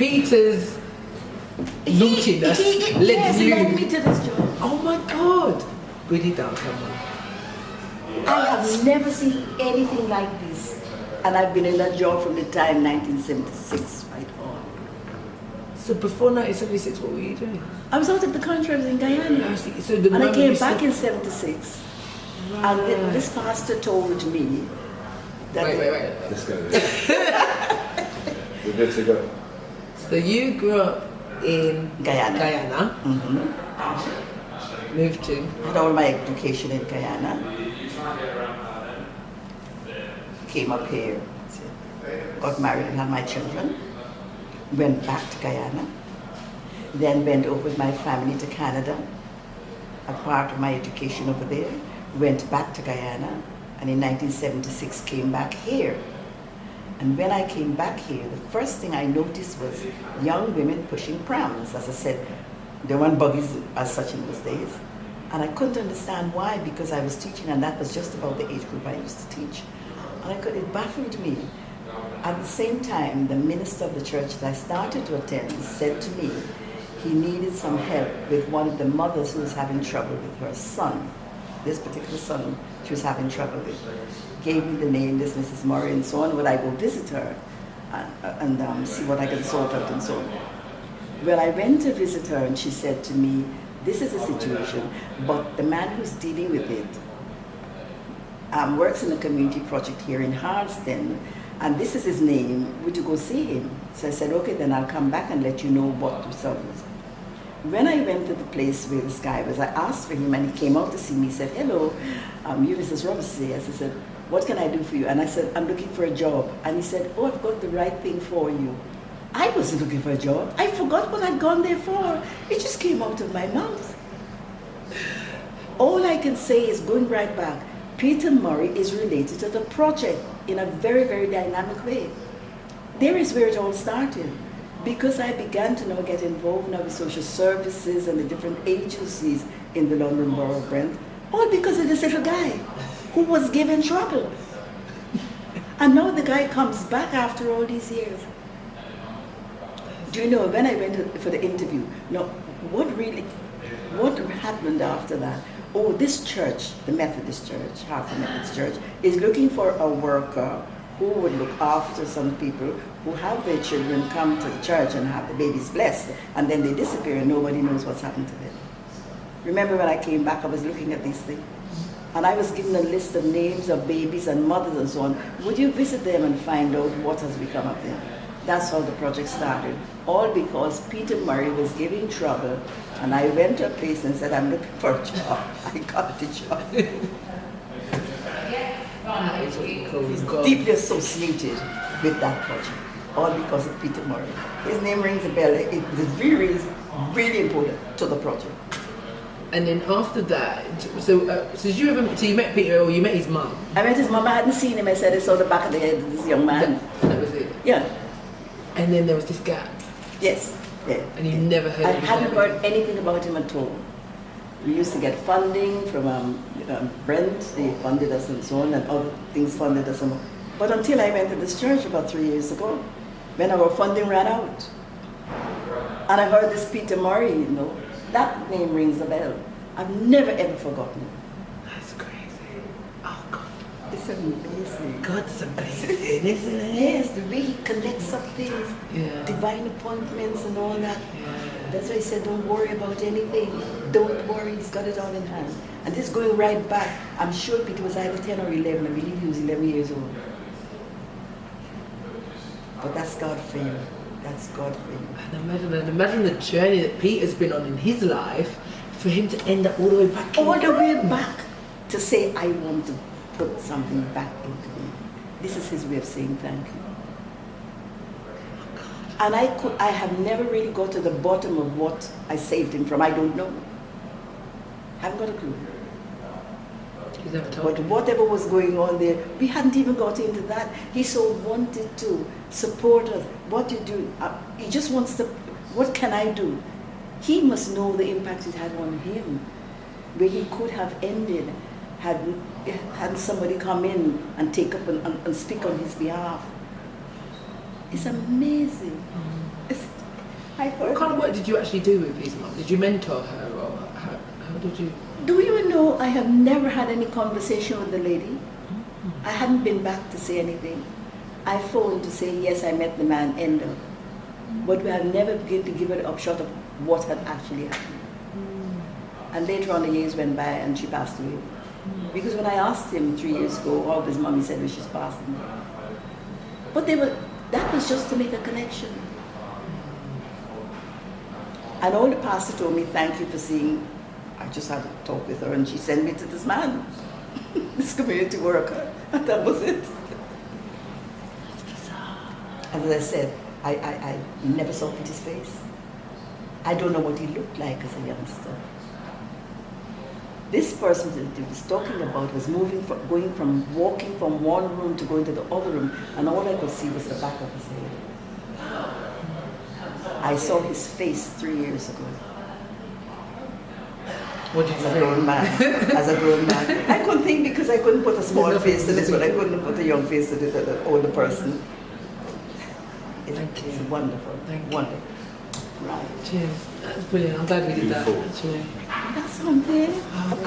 Peter's naughtiness led you. led me to this job. Oh my God! Really down, come on. I have never seen anything like this. And I've been in that job from the time 1976, right on. So before 1976, what were you doing? I was out of the country, I was in Guyana. So the And I moment came you back in 76. Right. And this pastor told me that... Wait. Let's go. We're good to go. So you grew up in Guyana. Mm-hmm. Moved to? Had all my education in Guyana. Came up here, got married and had my children. Went back to Guyana. Then went over with my family to Canada. A part of my education over there. Went back to Guyana. And in 1976 came back here. And when I came back here, the first thing I noticed was young women pushing prams. As I said, there weren't buggies as such in those days. And I couldn't understand why, because I was teaching and that was just about the age group I used to teach. And it baffled me. At the same time, the minister of the church that I started to attend said to me he needed some help with one of the mothers who was having trouble with her son. This particular son she was having trouble with. Gave me the name, this Mrs. Murray and so on. Would I go visit her and see what I can sort out and so on. Well, I went to visit her and she said to me, this is a situation, but the man who's dealing with it works in a community project here in Harlesden, and this is his name, would you go see him? So I said, okay, then I'll come back and let you know what the result was. When I went to the place where this guy was, I asked for him and he came out to see me. He said, hello, you Mrs. Robertson. Yes. I said, what can I do for you? And I said, I'm looking for a job. And he said, oh, I've got the right thing for you. I wasn't looking for a job. I forgot what I'd gone there for. It just came out of my mouth. All I can say is, going right back, Peter Murray is related to the project in a very, very dynamic way. There is where it all started. Because I began to now get involved now with social services and the different agencies in the London Borough of Brent, all because of this little guy who was given trouble. And now the guy comes back after all these years. Do you know, when I went for the interview, now, what happened after that? Oh, this church, the Methodist Church, Hartford Methodist Church, is looking for a worker who would look after some people who have their children come to the church and have the babies blessed, and then they disappear and nobody knows what's happened to them. Remember when I came back, I was looking at these things, and I was given a list of names of babies and mothers and so on. Would you visit them and find out what has become of them? That's how the project started. All because Peter Murray was giving trouble, and I went to a place and said, I'm looking for a job. I got the job. That is what you call God. Deeply associated with that project, all because of Peter Murray. His name rings a bell. It is really important to the project. And then after that, so you met Peter, or you met his mum? I met his mum. I hadn't seen him. I said I saw the back of the head of this young man. That was it? Yeah. And then there was this gap? Yes. Yeah. And you never heard I anything hadn't about heard anything about him at all. We used to get funding from Brent, they funded us and so on, and other things funded us. But until I went to this church about 3 years ago, when our funding ran out. And I heard this Peter Murray, you know, that name rings a bell. I've never ever forgotten it. That's crazy. Oh God. It's amazing. God's amazing, isn't it? Yes, the way he connects up things, Yeah. divine appointments and all that. Yeah. That's why he said, don't worry about anything. Don't worry, he's got it all in hand. And this going right back, I'm sure Peter was either 10 or 11. I believe he was 11 years old. But that's God for you. That's God for you. And imagine the journey that Peter's been on in his life, for him to end up all the way back. All the way back to say, I want to put something back into me. This is his way of saying thank you. And I have never really got to the bottom of what I saved him from. I don't know. Haven't got a clue. He's never told But you. whatever was going on there, we hadn't even got into that. He so wanted to support us. What you do, he just wants to, what can I do? He must know the impact it had on him, where he could have ended had somebody come in and take up and speak on his behalf. It's amazing. It's work did you actually do with his mum? Did you mentor her, or how did you? Do you know I have never had any conversation with the lady? I hadn't been back to say anything. I phoned to say, yes, I met the man, Endo. But we have never begun to give her the upshot of what had actually happened. And later on the years went by and she passed away. Because when I asked him 3 years ago, all his mommy said, well, she's passing. But that was just to make a connection. And all the pastor told me, thank you for seeing. I just had to talk with her and she sent me to this man, this community worker, and that was it. As I said, I never saw Peter's face. I don't know what he looked like as a youngster. This person that he was talking about was walking from one room to going to the other room, and all I could see was the back of his head. I saw his face 3 years ago. What did you As a grown man. As a grown man. I couldn't think because I couldn't put a small face to this one. I couldn't put a young face to this older person. Thank you. It's wonderful. Thank you. Wonderful. Right. Cheers. That's brilliant. I'm glad we did that, actually. That's something. Oh,